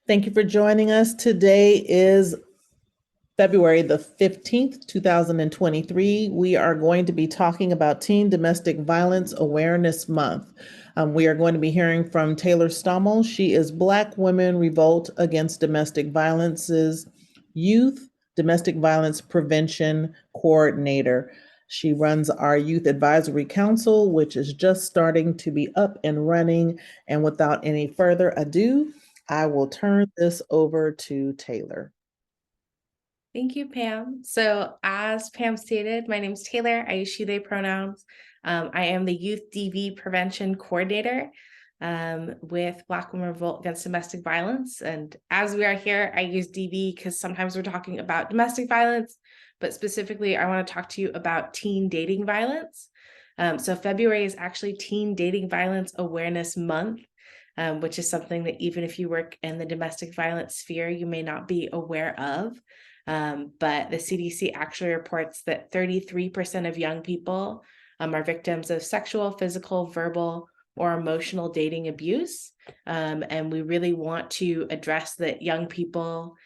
Thank you for joining us. Today is February the 15th, 2023. We are going to be talking about Teen Domestic Violence Awareness Month. We are going to be hearing from Taylor Stommel. She is Black Women Revolt Against Domestic Violence's Youth Domestic Violence Prevention Coordinator. She runs our Youth Advisory Council, which is just starting to be up and running. And without any further ado, I will turn this over to Taylor. Thank you, Pam. So as Pam stated, my name is Taylor. I use she, they pronouns. I am the Youth DV Prevention Coordinator with Black Women Revolt Against Domestic Violence. And as we are here, I use DV because sometimes we're talking about domestic violence, but specifically I want to talk to you about teen dating violence. So February is actually Teen Dating Violence Awareness Month. Which is something that even if you work in the domestic violence sphere, you may not be aware of. But the CDC actually reports that 33% of young people are victims of sexual, physical, verbal, or emotional dating abuse. And we really want to address that young people,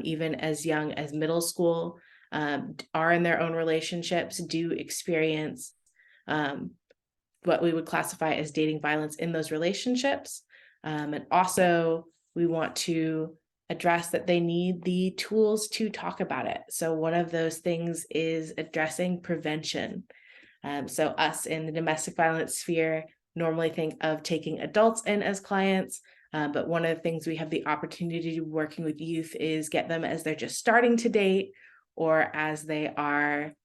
even as young as middle school, are in their own relationships, do experience what we would classify as dating violence in those relationships. And also, we want to address that they need the tools to talk about it. So one of those things is addressing prevention. So us in the domestic violence sphere normally think of taking adults in as clients, but one of the things we have the opportunity to do working with youth is get them as they're just starting to date or as they are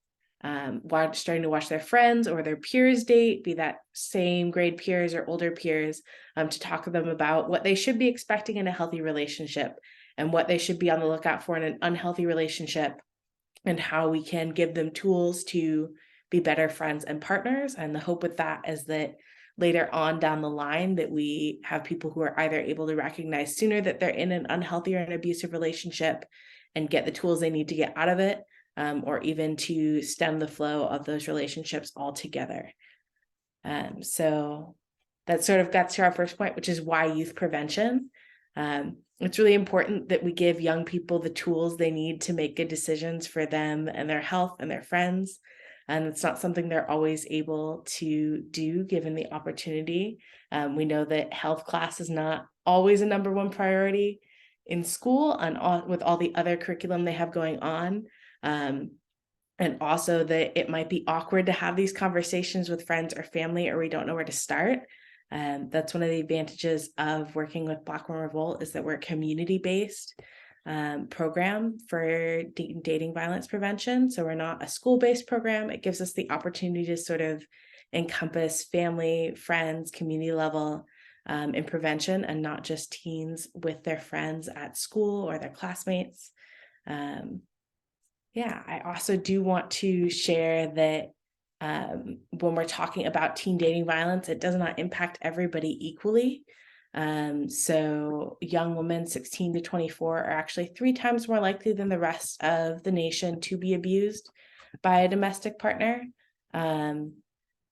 starting to watch their friends or their peers date, be that same grade peers or older peers, to talk to them about what they should be expecting in a healthy relationship and what they should be on the lookout for in an unhealthy relationship, and how we can give them tools to be better friends and partners. And the hope with that is that later on down the line that we have people who are either able to recognize sooner that they're in an unhealthy or an abusive relationship and get the tools they need to get out of it, or even to stem the flow of those relationships altogether. So that sort of gets to our first point, which is why youth prevention. It's really important that we give young people the tools they need to make good decisions for them and their health and their friends. And it's not something they're always able to do given the opportunity. We know that health class is not always a number one priority in school and with all the other curriculum they have going on. And also that it might be awkward to have these conversations with friends or family, or we don't know where to start. That's one of the advantages of working with Black Women Revolt, is that we're a community-based program for dating violence prevention. So we're not a school-based program. It gives us the opportunity to sort of encompass family, friends, community level in prevention, and not just teens with their friends at school or their classmates. I also do want to share that when we're talking about teen dating violence, it does not impact everybody equally. So young women 16 to 24 are actually 3 times more likely than the rest of the nation to be abused by a domestic partner. And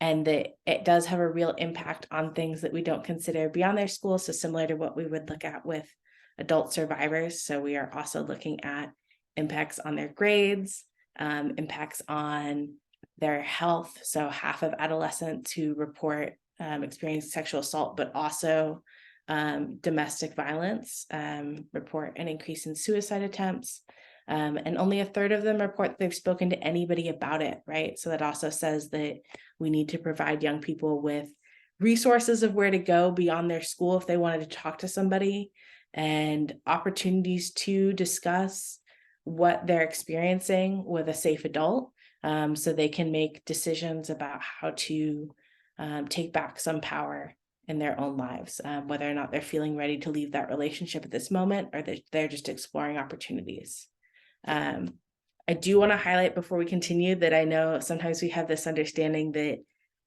that it does have a real impact on things that we don't consider beyond their school. So similar to what we would look at with adult survivors. So we are also looking at impacts on their grades, impacts on their health. So half of adolescents who report experiencing sexual assault, but also domestic violence, report an increase in suicide attempts. And only a third of them report that they've spoken to anybody about it, right? So that also says that we need to provide young people with resources of where to go beyond their school if they wanted to talk to somebody, and opportunities to discuss what they're experiencing with a safe adult, so they can make decisions about how to take back some power in their own lives, whether or not they're feeling ready to leave that relationship at this moment, or they're just exploring opportunities. I do want to highlight before we continue that I know sometimes we have this understanding that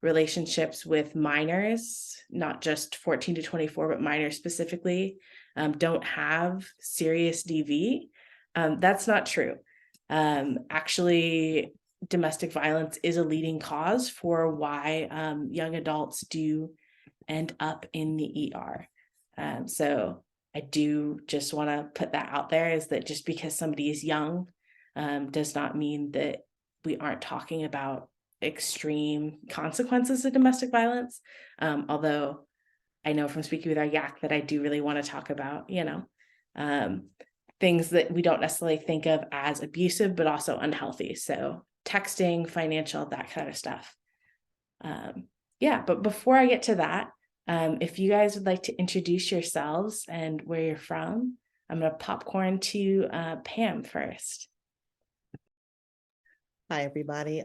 relationships with minors, not just 14 to 24, but minors specifically, don't have serious DV. That's not true. Actually, domestic violence is a leading cause for why young adults do end up in the ER. So I do just want to put that out there, is that just because somebody is young does not mean that we aren't talking about extreme consequences of domestic violence. Although I know from speaking with our YAC that I do really want to talk about, things that we don't necessarily think of as abusive, but also unhealthy. So texting, financial, that kind of stuff. But before I get to that, if you guys would like to introduce yourselves and where you're from, I'm going to popcorn to Pam first. Hi, everybody.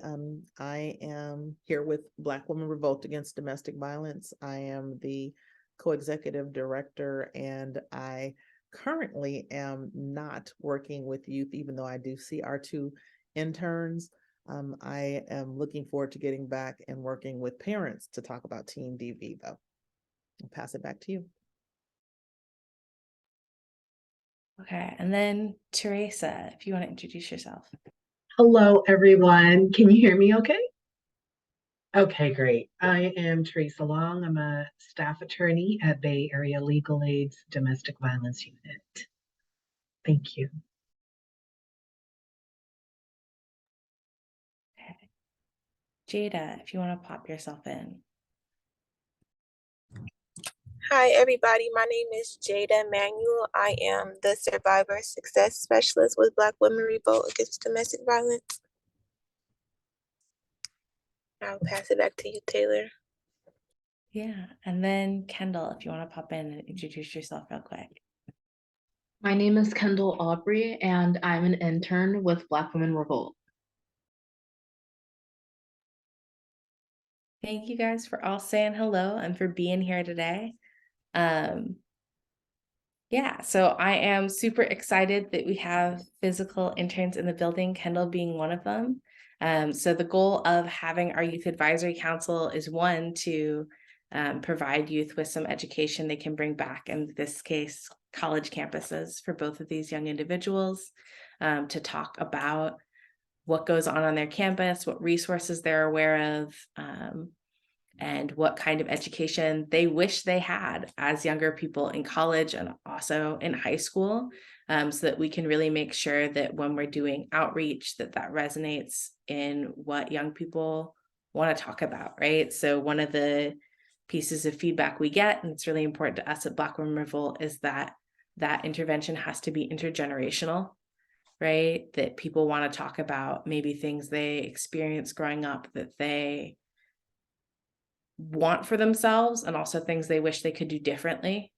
I am here with Black Women Revolt Against Domestic Violence. I am the co-executive director, and I currently am not working with youth, even though I do see our 2 interns. I am looking forward to getting back and working with parents to talk about Teen DV, though. I'll pass it back to you. Okay, and then Teresa, if you want to introduce yourself. Hello, everyone. Can you hear me okay? Okay, great. I am Teresa Long. I'm a staff attorney at Bay Area Legal Aid's Domestic Violence Unit. Thank you. Okay. Jada, if you want to pop yourself in. Hi, everybody. My name is Jada Manuel. I am the Survivor Success Specialist with Black Women Revolt Against Domestic Violence. I'll pass it back to you, Taylor. Yeah, and then Kendall, if you want to pop in and introduce yourself real quick. My name is Kendall Aubrey, and I'm an intern with Black Women Revolt. Thank you guys for all saying hello and for being here today. So I am super excited that we have physical interns in the building, Kendall being one of them. So the goal of having our Youth Advisory Council is, one, to provide youth with some education they can bring back, in this case, college campuses for both of these young individuals, to talk about what goes on their campus, what resources they're aware of, and what kind of education they wish they had as younger people in college and also in high school, so that we can really make sure that when we're doing outreach, that resonates in what young people want to talk about, right? So one of the pieces of feedback we get, and it's really important to us at Black Women Revolt, is that intervention has to be intergenerational, right? That people want to talk about maybe things they experienced growing up that they want for themselves, and also things they wish they could do differently.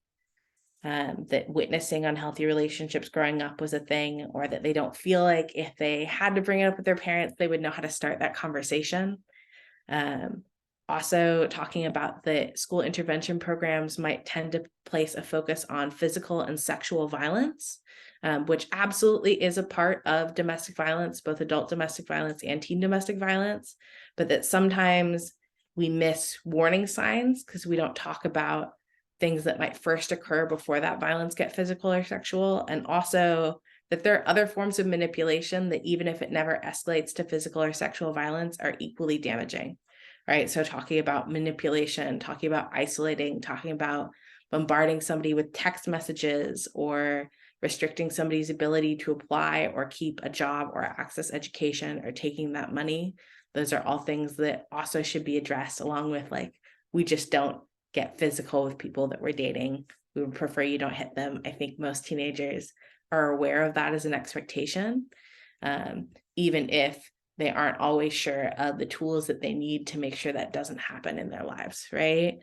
That witnessing unhealthy relationships growing up was a thing, or that they don't feel like if they had to bring it up with their parents, they would know how to start that conversation. Also talking about that school intervention programs might tend to place a focus on physical and sexual violence, which absolutely is a part of domestic violence, both adult domestic violence and teen domestic violence, but that sometimes we miss warning signs because we don't talk about things that might first occur before that violence get physical or sexual. And also that there are other forms of manipulation that, even if it never escalates to physical or sexual violence, are equally damaging, right? So talking about manipulation, talking about isolating, talking about bombarding somebody with text messages, or restricting somebody's ability to apply or keep a job or access education, or taking that money. Those are all things that also should be addressed, along with, like, we just don't get physical with people that we're dating. We would prefer you don't hit them. I think most teenagers are aware of that as an expectation, even if they aren't always sure of the tools that they need to make sure that doesn't happen in their lives, right?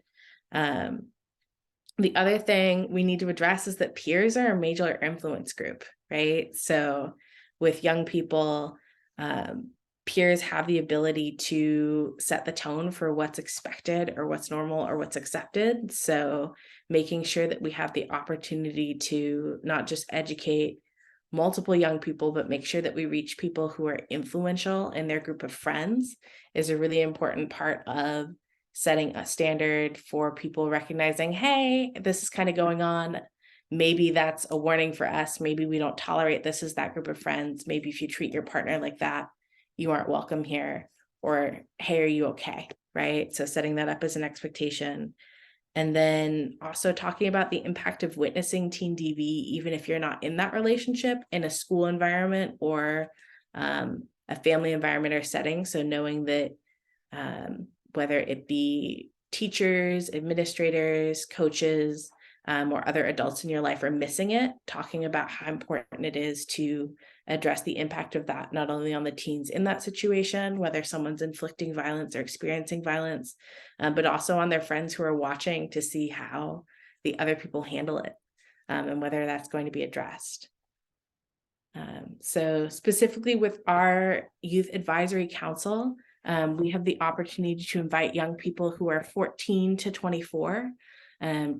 The other thing we need to address is that peers are a major influence group, right? So with young people, peers have the ability to set the tone for what's expected or what's normal or what's accepted. So making sure that we have the opportunity to not just educate multiple young people, but make sure that we reach people who are influential in their group of friends is a really important part of setting a standard for people recognizing, hey, this is kind of going on. Maybe that's a warning for us. Maybe we don't tolerate this as that group of friends. Maybe if you treat your partner like that, you aren't welcome here. Or, hey, are you okay? Right? So setting that up as an expectation. And then also talking about the impact of witnessing teen DV, even if you're not in that relationship, in a school environment or a family environment or setting. So knowing that whether it be teachers, administrators, coaches, or other adults in your life are missing it, talking about how important it is to address the impact of that, not only on the teens in that situation, whether someone's inflicting violence or experiencing violence, but also on their friends who are watching to see how the other people handle it, and whether that's going to be addressed. So specifically with our Youth Advisory Council, we have the opportunity to invite young people who are 14 to 24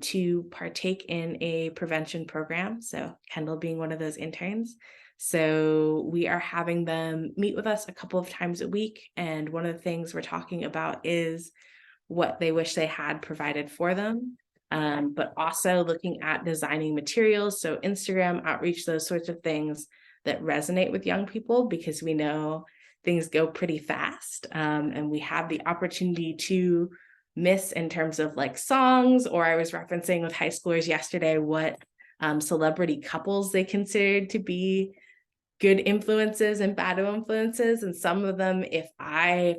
to partake in a prevention program. So Kendall being one of those interns. So we are having them meet with us a couple of times a week. And one of the things we're talking about is what they wish they had provided for them, but also looking at designing materials. So Instagram outreach, those sorts of things that resonate with young people, because we know things go pretty fast, and we have the opportunity to miss in terms of like songs, or I was referencing with high schoolers yesterday what celebrity couples they considered to be good influences and bad influences. And some of them, if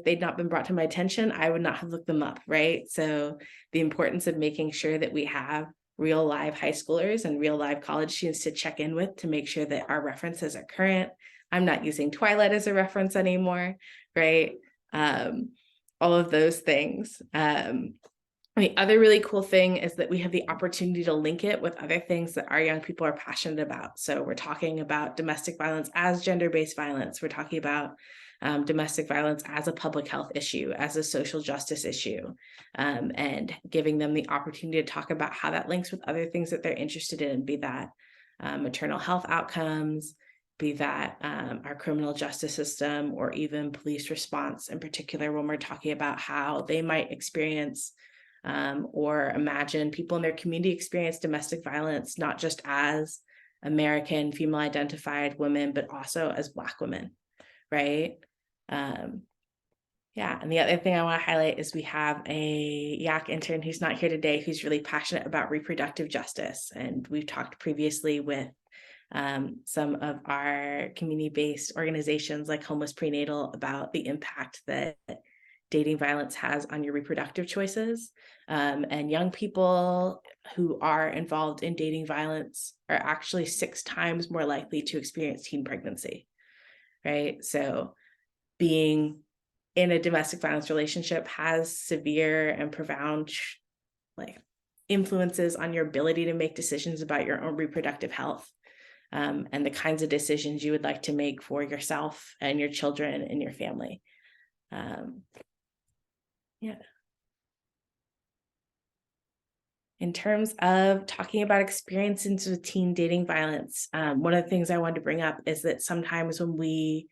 they'd not been brought to my attention, I would not have looked them up, right? So the importance of making sure that we have real live high schoolers and real live college students to check in with to make sure that our references are current. I'm not using Twilight as a reference anymore, right? All of those things. The other really cool thing is that we have the opportunity to link it with other things that our young people are passionate about. So we're talking about domestic violence as gender-based violence. We're talking about domestic violence as a public health issue, as a social justice issue, and giving them the opportunity to talk about how that links with other things that they're interested in, be that maternal health outcomes, be that our criminal justice system, or even police response in particular, when we're talking about how they might experience or imagine people in their community experience domestic violence, not just as American female identified women, but also as Black women, right? Yeah, and the other thing I want to highlight is we have a YAC intern who's not here today, who's really passionate about reproductive justice. And we've talked previously with some of our community-based organizations like Homeless Prenatal about the impact that dating violence has on your reproductive choices. And young people who are involved in dating violence are actually 6 times more likely to experience teen pregnancy, right? So being in a domestic violence relationship has severe and profound influences on your ability to make decisions about your own reproductive health, and the kinds of decisions you would like to make for yourself and your children and your family. Yeah. In terms of talking about experiences with teen dating violence, one of the things I wanted to bring up is that sometimes when we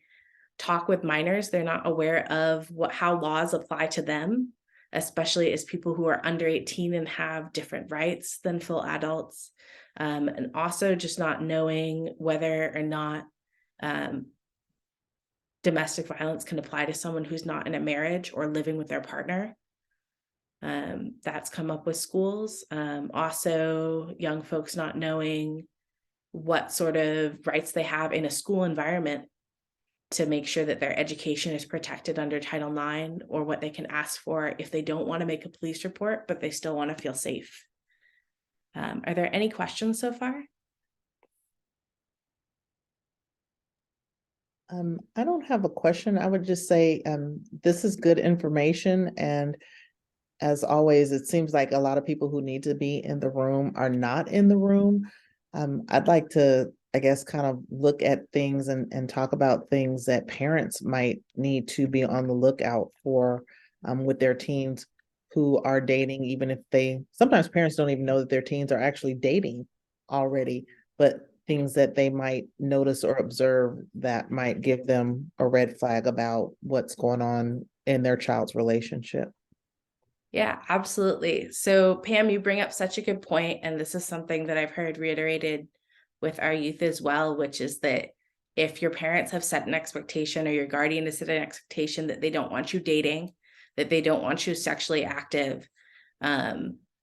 talk with minors, they're not aware of how laws apply to them, especially as people who are under 18 and have different rights than full adults. And also just not knowing whether or not domestic violence can apply to someone who's not in a marriage or living with their partner. That's come up with schools. Also, young folks not knowing what sort of rights they have in a school environment to make sure that their education is protected under Title IX, or what they can ask for if they don't want to make a police report, but they still want to feel safe. Are there any questions so far? I don't have a question. I would just say this is good information, and as always, it seems like a lot of people who need to be in the room are not in the room. I'd like to, I guess, kind of look at things and talk about things that parents might need to be on the lookout for with their teens who are dating, even if sometimes parents don't even know that their teens are actually dating already, but things that they might notice or observe that might give them a red flag about what's going on in their child's relationship. Yeah, absolutely. So Pam, you bring up such a good point, and this is something that I've heard reiterated with our youth as well, which is that if your parents have set an expectation, or your guardian has set an expectation that they don't want you dating, that they don't want you sexually active,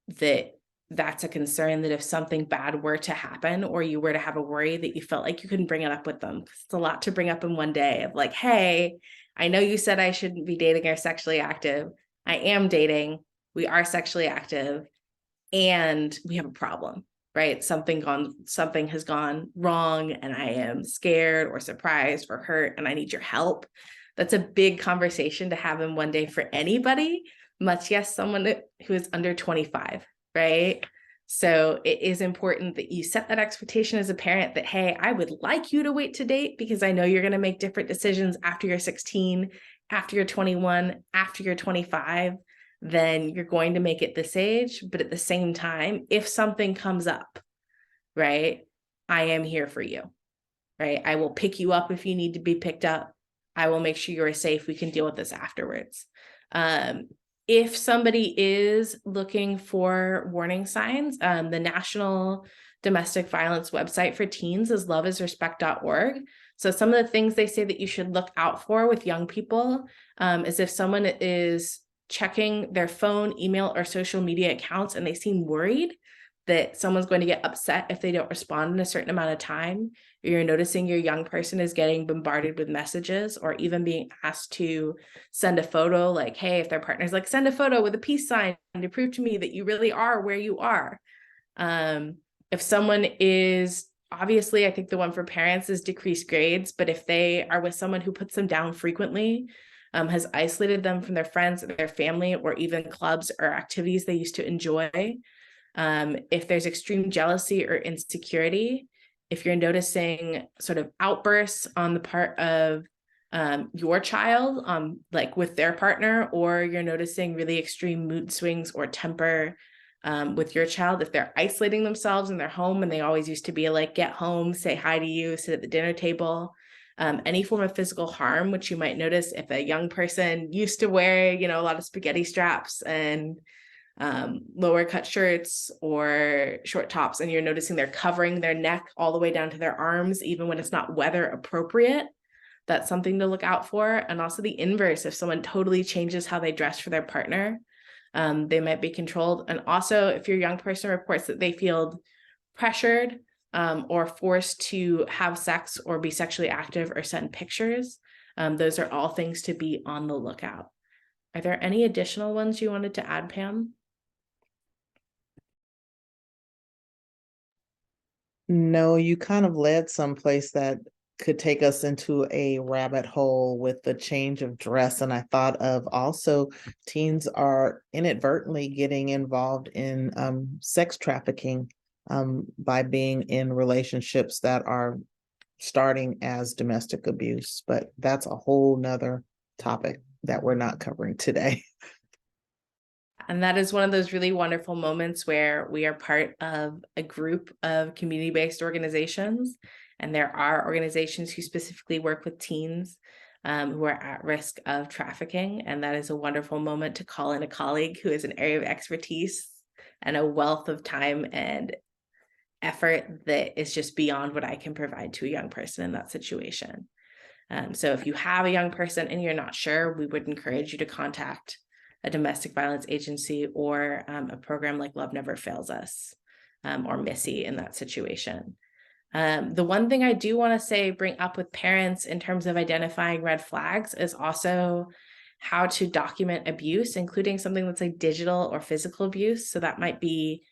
that's a concern, that if something bad were to happen or you were to have a worry, that you felt like you couldn't bring it up with them. It's a lot to bring up in one day of like, hey, I know you said I shouldn't be dating or sexually active. I am dating. We are sexually active and we have a problem, right? Something has gone wrong and I am scared or surprised or hurt and I need your help. That's a big conversation to have in one day for anybody, much less someone who is under 25, right? So it is important that you set that expectation as a parent that, hey, I would like you to wait to date because I know you're going to make different decisions after you're 16, after you're 21, after you're 25, then you're going to make it this age. But at the same time, if something comes up, right, I am here for you, right? I will pick you up if you need to be picked up. I will make sure you're safe. We can deal with this afterwards. If somebody is looking for warning signs, the National Domestic Violence website for teens is loveisrespect.org. So some of the things they say that you should look out for with young people is if someone is checking their phone, email, or social media accounts and they seem worried that someone's going to get upset if they don't respond in a certain amount of time, or you're noticing your young person is getting bombarded with messages or even being asked to send a photo, like, hey, if their partner's like, send a photo with a peace sign to prove to me that you really are where you are. If someone is, obviously, I think the one for parents is decreased grades, but if they are with someone who puts them down frequently, has isolated them from their friends or their family, or even clubs or activities they used to enjoy, if there's extreme jealousy or insecurity, if you're noticing sort of outbursts on the part of your child, like with their partner, or you're noticing really extreme mood swings or temper with your child, if they're isolating themselves in their home and they always used to be like, get home, say hi to you, sit at the dinner table, any form of physical harm, which you might notice if a young person used to wear, a lot of spaghetti straps and lower cut shirts or short tops, and you're noticing they're covering their neck all the way down to their arms, even when it's not weather appropriate, that's something to look out for. And also the inverse, if someone totally changes how they dress for their partner, they might be controlled. And also if your young person reports that they feel pressured or forced to have sex or be sexually active or send pictures, those are all things to be on the lookout. Are there any additional ones you wanted to add, Pam? No, you kind of led someplace that could take us into a rabbit hole with the change of dress. And I thought of also teens are inadvertently getting involved in sex trafficking by being in relationships that are starting as domestic abuse. But that's a whole nother topic that we're not covering today. And that is one of those really wonderful moments where we are part of a group of community-based organizations. And there are organizations who specifically work with teens who are at risk of trafficking. And that is a wonderful moment to call in a colleague who is an area of expertise and a wealth of time and effort that is just beyond what I can provide to a young person in that situation. So if you have a young person and you're not sure, we would encourage you to contact a domestic violence agency or a program like Love Never Fails Us or Missy in that situation. The one thing I do want to bring up with parents in terms of identifying red flags is also how to document abuse, including something that's like digital or physical abuse. So that might be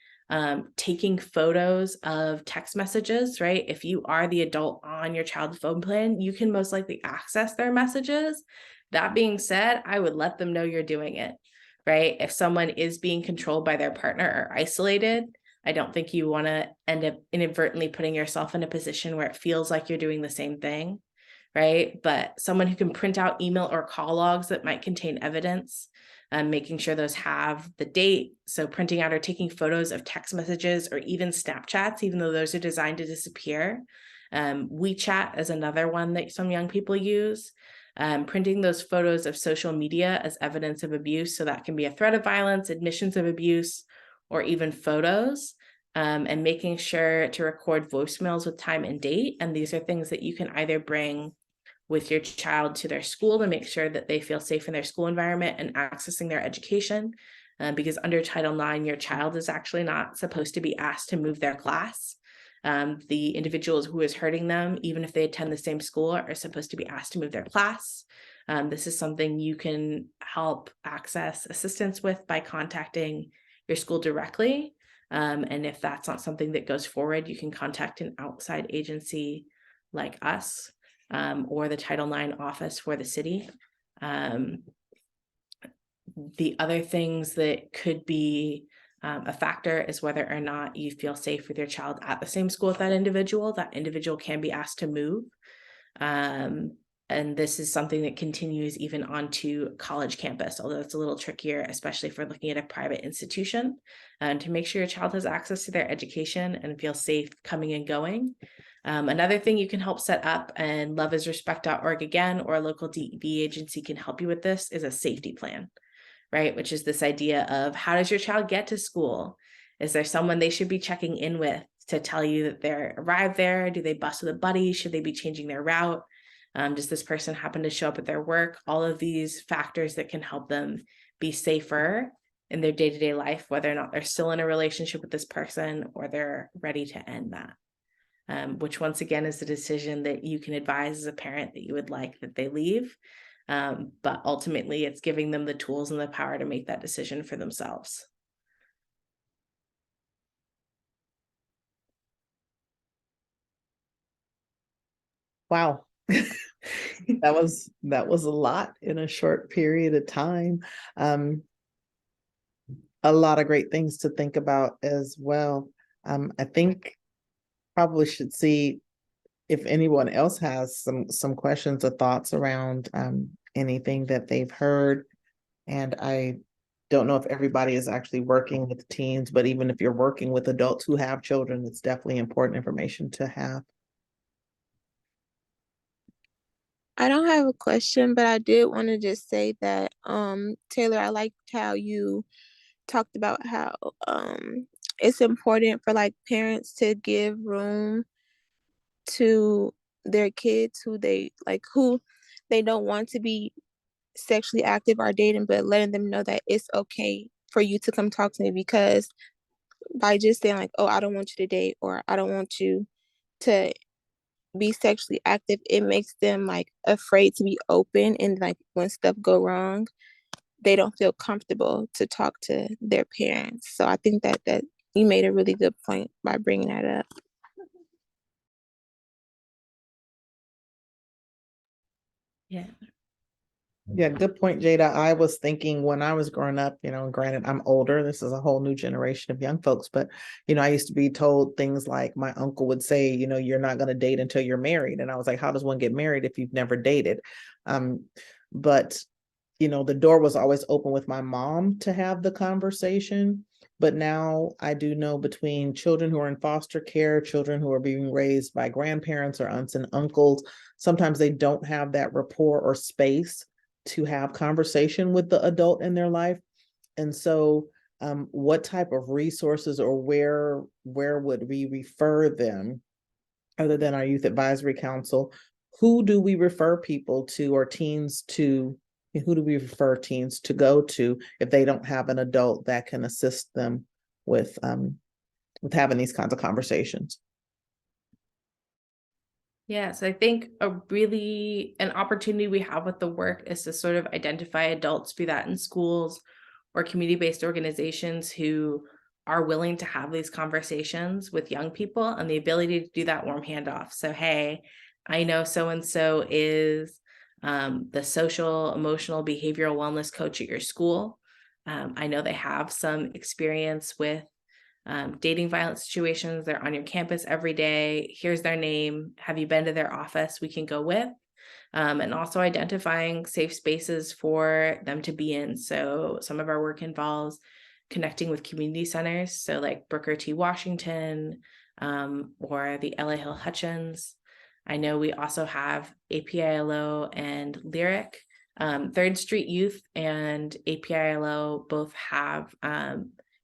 taking photos of text messages, right? If you are the adult on your child's phone plan, you can most likely access their messages. That being said, I would let them know you're doing it, right? If someone is being controlled by their partner or isolated, I don't think you want to end up inadvertently putting yourself in a position where it feels like you're doing the same thing, right? But someone who can print out email or call logs that might contain evidence, making sure those have the date. So printing out or taking photos of text messages or even Snapchats, even though those are designed to disappear. WeChat is another one that some young people use. Printing those photos of social media as evidence of abuse. So that can be a threat of violence, admissions of abuse, or even photos, and making sure to record voicemails with time and date. And these are things that you can either bring with your child to their school to make sure that they feel safe in their school environment and accessing their education. because under Title IX, your child is actually not supposed to be asked to move their class. The individuals who is hurting them, even if they attend the same school, are supposed to be asked to move their class. This is something you can help access assistance with by contacting your school directly. And if that's not something that goes forward, you can contact an outside agency like us, or the Title IX office for the city. The other things that could be a factor is whether or not you feel safe with your child at the same school with that individual. That individual can be asked to move. And this is something that continues even onto college campus, although it's a little trickier, especially if we're looking at a private institution, to make sure your child has access to their education and feel safe coming and going. Another thing you can help set up, and loveisrespect.org again, or a local DV agency can help you with this, is a safety plan, right? Which is this idea of, how does your child get to school? Is there someone they should be checking in with to tell you that they're arrived there? Do they bus with a buddy? Should they be changing their route? Does this person happen to show up at their work? All of these factors that can help them be safer in their day-to-day life, whether or not they're still in a relationship with this person or they're ready to end that. Which once again is the decision that you can advise as a parent that you would like that they leave. But ultimately it's giving them the tools and the power to make that decision for themselves. Wow. That was a lot in a short period of time. A lot of great things to think about as well. I think probably should see if anyone else has some questions or thoughts around anything that they've heard. And I don't know if everybody is actually working with teens, but even if you're working with adults who have children, it's definitely important information to have. I don't have a question, but I did want to just say that, Taylor, I liked how you talked about how it's important for like parents to give room to their kids who they don't want to be sexually active or dating, but letting them know that it's okay for you to come talk to me, because by just saying like, oh, I don't want you to date, or I don't want you to be sexually active, it makes them like afraid to be open, and like when stuff go wrong, they don't feel comfortable to talk to their parents. So I think that you made a really good point by bringing that up. Yeah. Yeah, good point, Jada. I was thinking when I was growing up, granted, I'm older, this is a whole new generation of young folks, but, I used to be told things like my uncle would say, you're not going to date until you're married. And I was like, how does one get married if you've never dated? But, the door was always open with my mom to have the conversation. But now I do know between children who are in foster care, children who are being raised by grandparents or aunts and uncles, sometimes they don't have that rapport or space to have conversation with the adult in their life. And so what type of resources or where would we refer them other than our youth advisory council? Who do we refer people to, or teens to? Who do we refer teens to go to if they don't have an adult that can assist them with having these kinds of conversations? Yes, I think an opportunity we have with the work is to sort of identify adults, be that in schools or community-based organizations, who are willing to have these conversations with young people, and the ability to do that warm handoff. So, hey, I know so-and-so is the social, emotional, behavioral wellness coach at your school. I know they have some experience with dating violence situations. They're on your campus every day. Here's their name. Have you been to their office? We can go with. And also identifying safe spaces for them to be in. So some of our work involves connecting with community centers. So like Booker T. Washington, or the LA Hill Hutchins. I know we also have APILO and Lyric. 3rd Street Youth and APILO both have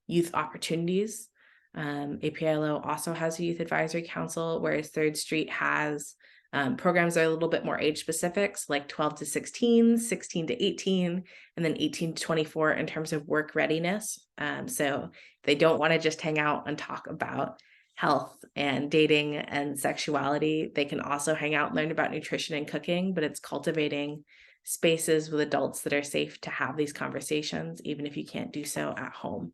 youth opportunities. APILO also has a youth advisory council, whereas 3rd Street has Programs are a little bit more age specifics, like 12 to 16, 16 to 18, and then 18 to 24 in terms of work readiness. So they don't want to just hang out and talk about health and dating and sexuality. They can also hang out and learn about nutrition and cooking, but it's cultivating spaces with adults that are safe to have these conversations, even if you can't do so at home.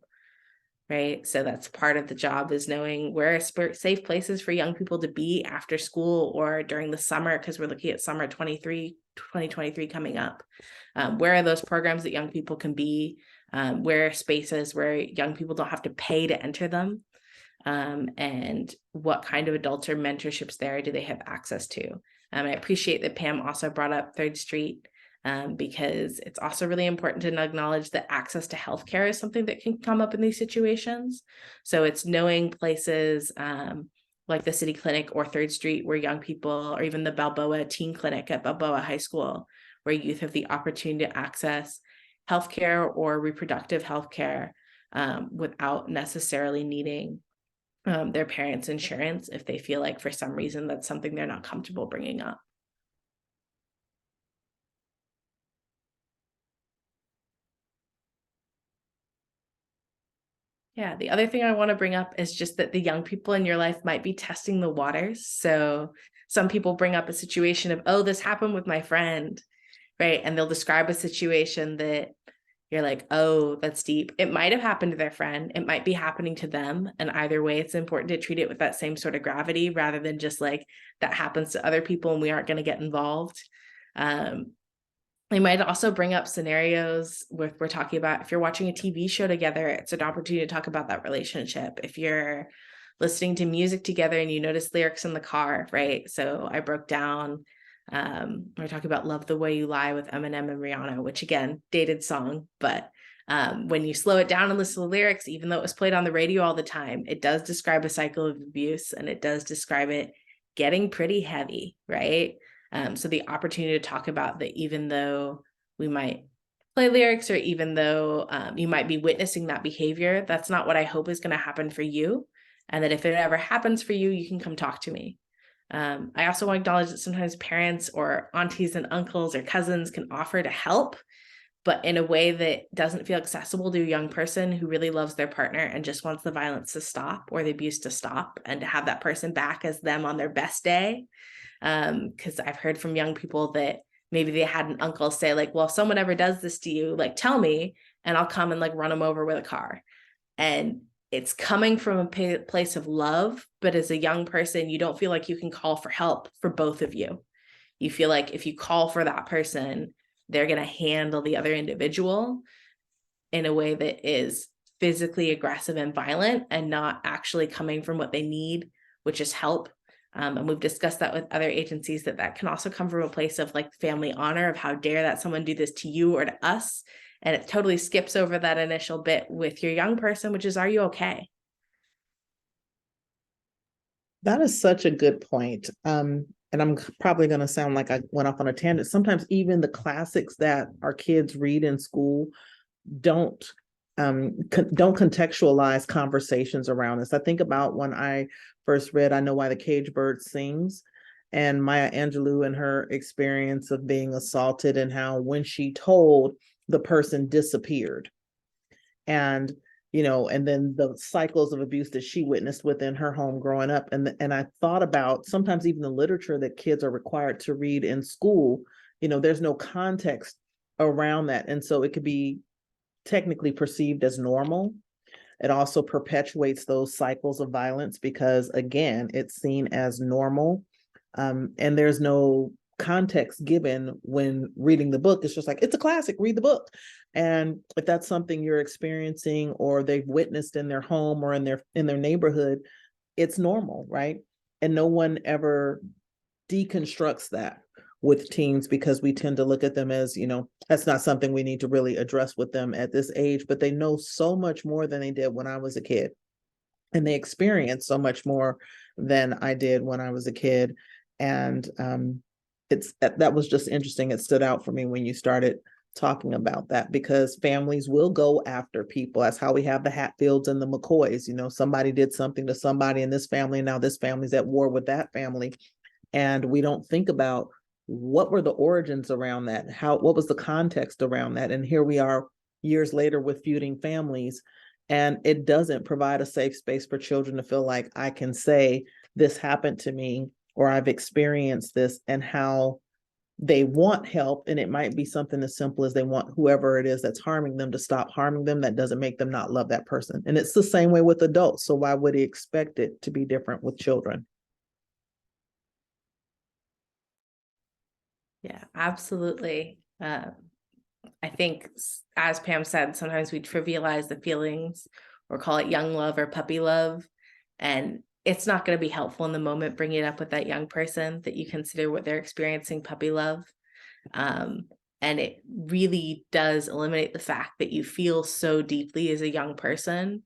Right. So that's part of the job, is knowing where are safe places for young people to be after school or during the summer, because we're looking at summer 2023 coming up. Where are those programs that young people can be? Where are spaces where young people don't have to pay to enter them? And what kind of adults or mentorships there do they have access to? I appreciate that Pam also brought up 3rd Street, because it's also really important to acknowledge that access to healthcare is something that can come up in these situations. So it's knowing places like the City Clinic or 3rd Street where young people, or even the Balboa Teen Clinic at Balboa High School, where youth have the opportunity to access healthcare or reproductive healthcare without necessarily needing their parents' insurance if they feel like for some reason that's something they're not comfortable bringing up. Yeah, the other thing I want to bring up is just that the young people in your life might be testing the waters. So some people bring up a situation of, oh, this happened with my friend, right? And they'll describe a situation that you're like, oh, that's deep. It might have happened to their friend. It might be happening to them. And either way, it's important to treat it with that same sort of gravity, rather than just like, that happens to other people and we aren't going to get involved. They might also bring up scenarios where we're talking about, if you're watching a TV show together, it's an opportunity to talk about that relationship. If you're listening to music together and you notice lyrics in the car, right? So I broke down, we're talking about Love the Way You Lie with Eminem and Rihanna, which again, dated song, but when you slow it down and listen to the lyrics, even though it was played on the radio all the time, it does describe a cycle of abuse, and it does describe it getting pretty heavy, right? So the opportunity to talk about that, even though we might play lyrics, or even though you might be witnessing that behavior, that's not what I hope is going to happen for you. And that if it ever happens for you, you can come talk to me. I also want to acknowledge that sometimes parents or aunties and uncles or cousins can offer to help, but in a way that doesn't feel accessible to a young person who really loves their partner and just wants the violence to stop or the abuse to stop, and to have that person back as them on their best day. Because I've heard from young people that maybe they had an uncle say like, well, if someone ever does this to you, like, tell me and I'll come and like run them over with a car. And it's coming from a place of love, but as a young person, you don't feel like you can call for help for both of you. You feel like if you call for that person, they're going to handle the other individual in a way that is physically aggressive and violent, and not actually coming from what they need, which is help. And we've discussed that with other agencies, that can also come from a place of like family honor, of how dare that someone do this to you or to us. And it totally skips over that initial bit with your young person, which is, are you okay? That is such a good point. And I'm probably going to sound like I went off on a tangent. Sometimes even the classics that our kids read in school don't contextualize conversations around this. I think about when I first read I Know Why the Cage Bird Sings, and Maya Angelou and her experience of being assaulted, and how when she told, the person disappeared. And and then the cycles of abuse that she witnessed within her home growing up. And I thought about sometimes even the literature that kids are required to read in school, there's no context around that. And so it could be technically perceived as normal. It also perpetuates those cycles of violence because, again, it's seen as normal. And there's no context given when reading the book. It's just like, it's a classic, read the book. And if that's something you're experiencing or they've witnessed in their home or in their neighborhood, it's normal, right? And no one ever deconstructs that with teens, because we tend to look at them as, that's not something we need to really address with them at this age, but they know so much more than they did when I was a kid. And they experience so much more than I did when I was a kid. And that was just interesting. It stood out for me when you started talking about that, because families will go after people. That's how we have the Hatfields and the McCoys. Somebody did something to somebody in this family, and now this family's at war with that family. And we don't think about what were the origins around that, what was the context around that. And here we are years later with feuding families, and it doesn't provide a safe space for children to feel like I can say this happened to me or I've experienced this, and how they want help. And it might be something as simple as they want whoever it is that's harming them to stop harming them. That doesn't make them not love that person. And it's the same way with adults. So why would he expect it to be different with children? Yeah, absolutely. I think, as Pam said, sometimes we trivialize the feelings or call it young love or puppy love. And it's not going to be helpful in the moment bringing it up with that young person that you consider what they're experiencing puppy love. And it really does eliminate the fact that you feel so deeply as a young person.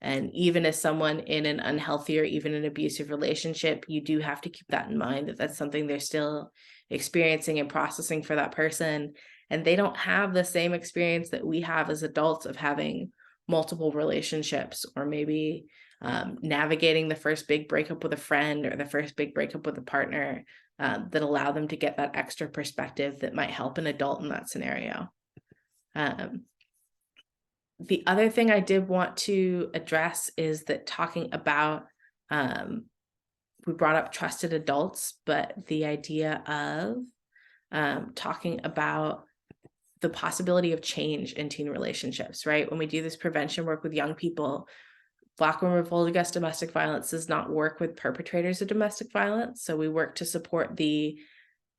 And even as someone in an unhealthy or even an abusive relationship, you do have to keep that in mind, that that's something they're still experiencing and processing for that person. And they don't have the same experience that we have as adults of having multiple relationships, or maybe navigating the first big breakup with a friend or the first big breakup with a partner, that allow them to get that extra perspective that might help an adult in that scenario. The other thing I did want to address is that talking about, we brought up trusted adults, but the idea of talking about the possibility of change in teen relationships, right? When we do this prevention work with young people, Black Women Revolt Against Domestic Violence does not work with perpetrators of domestic violence. So we work to support the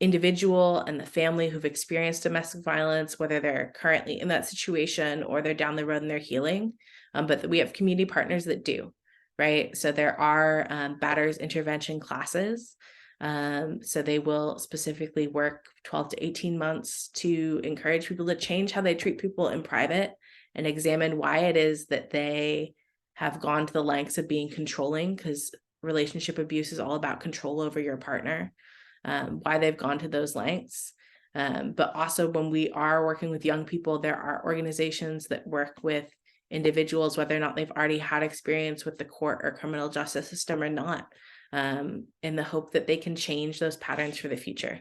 individual and the family who've experienced domestic violence, whether they're currently in that situation or they're down the road and they're healing. But we have community partners that do, right? So there are batters intervention classes. So they will specifically work 12 to 18 months to encourage people to change how they treat people in private and examine why it is that they have gone to the lengths of being controlling, because relationship abuse is all about control over your partner, why they've gone to those lengths. But also, when we are working with young people, there are organizations that work with individuals, whether or not they've already had experience with the court or criminal justice system or not, in the hope that they can change those patterns for the future.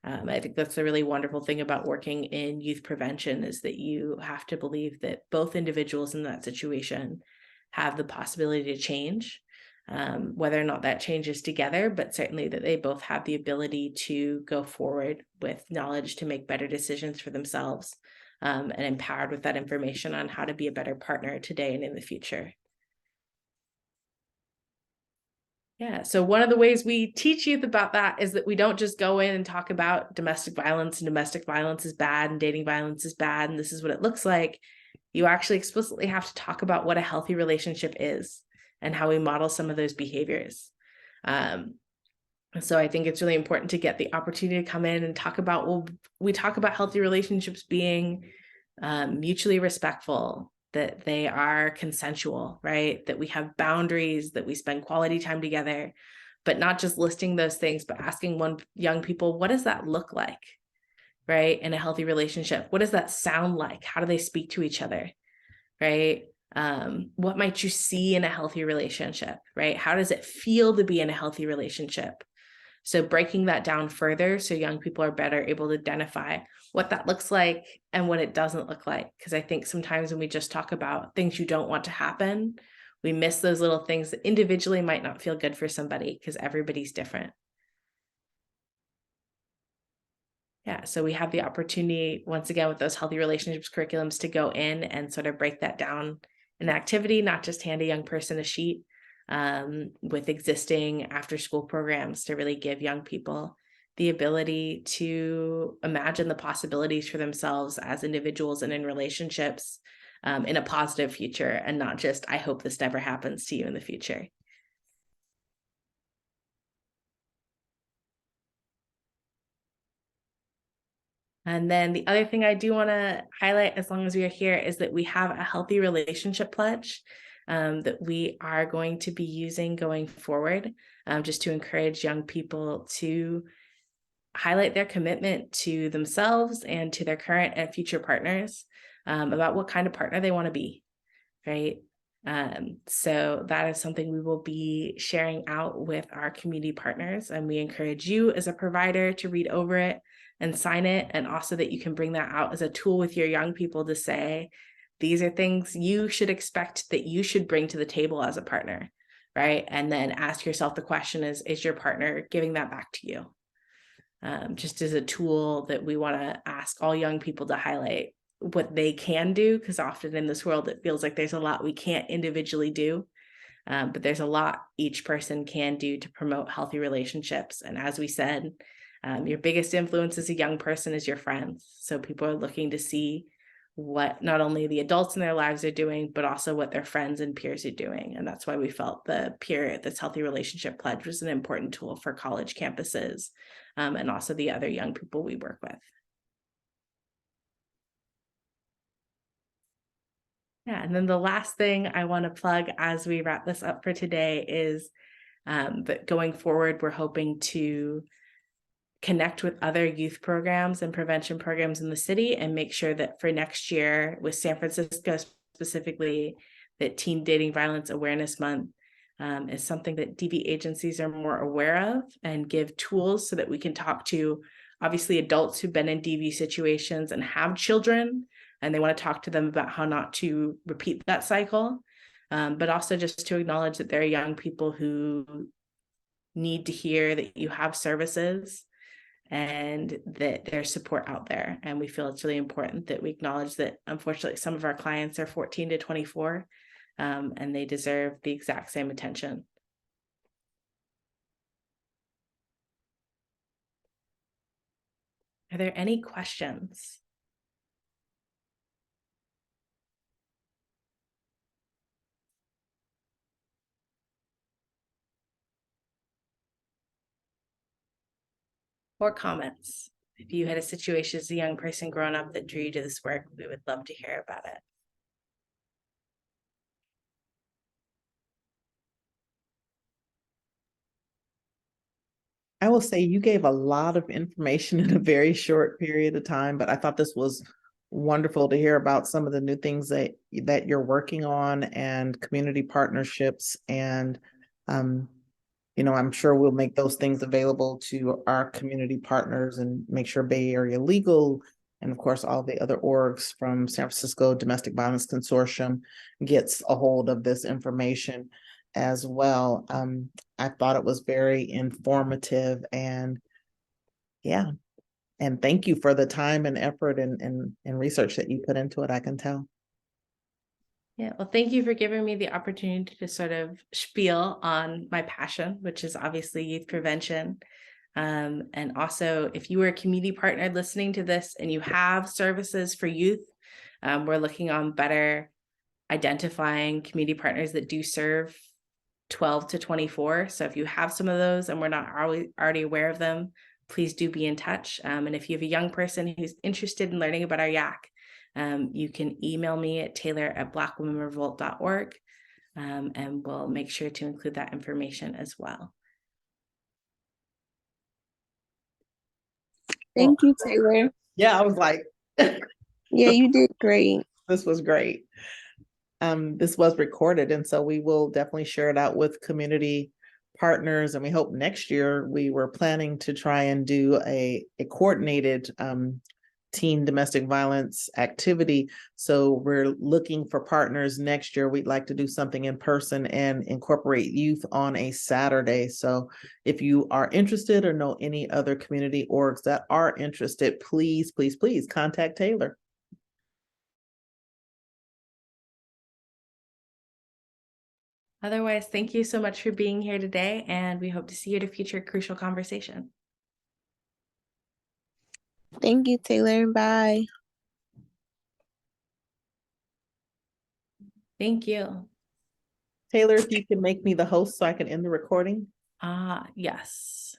I think that's a really wonderful thing about working in youth prevention, is that you have to believe that both individuals in that situation have the possibility to change, whether or not that changes together, but certainly that they both have the ability to go forward with knowledge to make better decisions for themselves, and empowered with that information on how to be a better partner today and in the future. Yeah, so one of the ways we teach youth about that is that we don't just go in and talk about domestic violence, and domestic violence is bad and dating violence is bad and this is what it looks like. You actually explicitly have to talk about what a healthy relationship is and how we model some of those behaviors. So I think it's really important to get the opportunity to come in and talk about, well, we talk about healthy relationships being mutually respectful, that they are consensual, right? That we have boundaries, that we spend quality time together, but not just listing those things, but asking young people, what does that look like, right? In a healthy relationship, what does that sound like? How do they speak to each other, right? What might you see in a healthy relationship, right? How does it feel to be in a healthy relationship? So breaking that down further, so young people are better able to identify what that looks like and what it doesn't look like. Because I think sometimes when we just talk about things you don't want to happen, we miss those little things that individually might not feel good for somebody, because everybody's different. Yeah, so we have the opportunity, once again, with those healthy relationships curriculums, to go in and sort of break that down in activity, not just hand a young person a sheet, with existing after school programs, to really give young people the ability to imagine the possibilities for themselves as individuals and in relationships, in a positive future, and not just, I hope this never happens to you in the future. And then the other thing I do want to highlight, as long as we are here, is that we have a healthy relationship pledge that we are going to be using going forward, just to encourage young people to highlight their commitment to themselves and to their current and future partners, about what kind of partner they want to be, right? So that is something we will be sharing out with our community partners, and we encourage you as a provider to read over it and sign it, and also that you can bring that out as a tool with your young people to say, these are things you should expect that you should bring to the table as a partner, right? And then ask yourself the question is your partner giving that back to you? Just as a tool that we want to ask all young people to highlight what they can do, because often in this world, it feels like there's a lot we can't individually do, but there's a lot each person can do to promote healthy relationships. And as we said, your biggest influence as a young person is your friends. So people are looking to see what not only the adults in their lives are doing, but also what their friends and peers are doing. And that's why we felt this healthy relationship pledge was an important tool for college campuses, and also the other young people we work with. Yeah, and then the last thing I want to plug as we wrap this up for today is that going forward, we're hoping to connect with other youth programs and prevention programs in the city and make sure that for next year with San Francisco specifically, that Teen Dating Violence Awareness Month is something that DV agencies are more aware of, and give tools so that we can talk to obviously adults who've been in DV situations and have children, and they want to talk to them about how not to repeat that cycle, but also just to acknowledge that there are young people who need to hear that you have services and that there's support out there. And we feel it's really important that we acknowledge that unfortunately some of our clients are 14 to 24, and they deserve the exact same attention. Are there any questions? Or comments? If you had a situation as a young person growing up that drew you to this work, we would love to hear about it. I will say you gave a lot of information in a very short period of time, but I thought this was wonderful to hear about some of the new things that you're working on and community partnerships. And I'm sure we'll make those things available to our community partners and make sure Bay Area Legal and of course all the other orgs from San Francisco Domestic Violence Consortium gets a hold of this information as well. I thought it was very informative, and thank you for the time and effort and research that you put into it, I can tell. Yeah, well, thank you for giving me the opportunity to sort of spiel on my passion, which is obviously youth prevention. And also, if you are a community partner listening to this and you have services for youth, we're looking on better identifying community partners that do serve 12 to 24. So if you have some of those and we're not already aware of them, please do be in touch. And if you have a young person who's interested in learning about our YAC, you can email me at taylor@blackwomenrevolt.org, and we'll make sure to include that information as well. Thank you, Taylor. Yeah, I was like, Yeah, you did great. this was great. This was recorded, and so we will definitely share it out with community partners. And we hope next year, we were planning to try and do a coordinated teen domestic violence activity. So we're looking for partners next year. We'd like to do something in person and incorporate youth on a Saturday. So if you are interested or know any other community orgs that are interested, please, please, please contact Taylor. Otherwise, thank you so much for being here today, and we hope to see you at a future crucial conversation. Thank you, Taylor. Bye. Thank you. Taylor, if you can make me the host so I can end the recording. Yes.